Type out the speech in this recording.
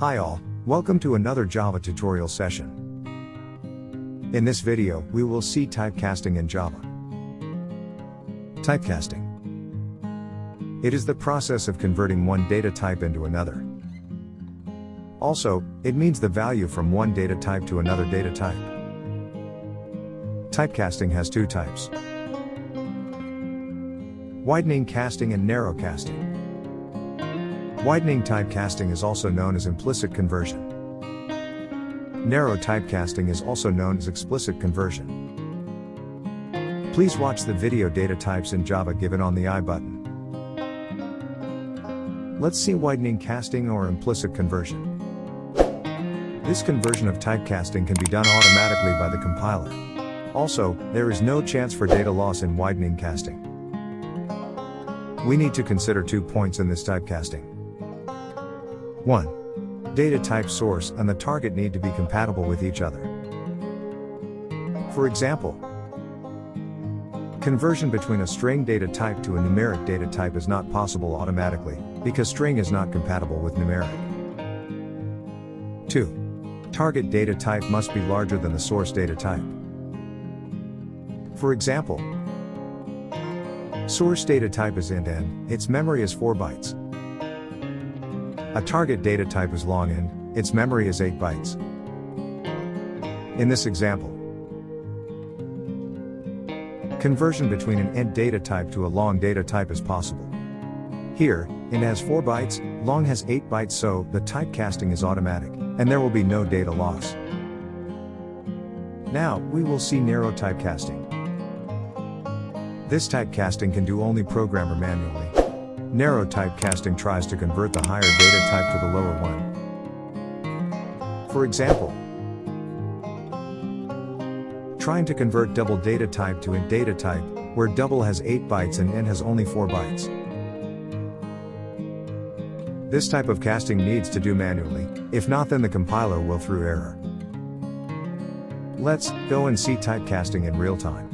Hi all, welcome to another Java tutorial session. In this video, we will see typecasting in Java. Typecasting. It is the process of converting one data type into another. Also, it means the value from one data type to another data type. Typecasting has two types: widening casting and narrow casting. Widening typecasting is also known as implicit conversion. Narrow typecasting is also known as explicit conversion. Please watch the video data types in Java given on the I button. Let's see widening casting or implicit conversion. This conversion of typecasting can be done automatically by the compiler. Also, there is no chance for data loss in widening casting. We need to consider 2 points in this typecasting. 1. Data type source and the target need to be compatible with each other. For example, conversion between a string data type to a numeric data type is not possible automatically, because string is not compatible with numeric. 2. Target data type must be larger than the source data type. For example, source data type is int and its memory is 4 bytes. A target data type is long and its memory is 8 bytes. In this example, conversion between an int data type to a long data type is possible. Here, int has 4 bytes, long has 8 bytes, so the typecasting is automatic, and there will be no data loss. Now, we will see narrow typecasting. This typecasting can do only programmer manually. Narrow typecasting tries to convert the higher data type to the lower one. For example, trying to convert double data type to int data type, where double has 8 bytes and int has only 4 bytes. This type of casting needs to do manually, if not then the compiler will throw error. Let's go and see typecasting in real time.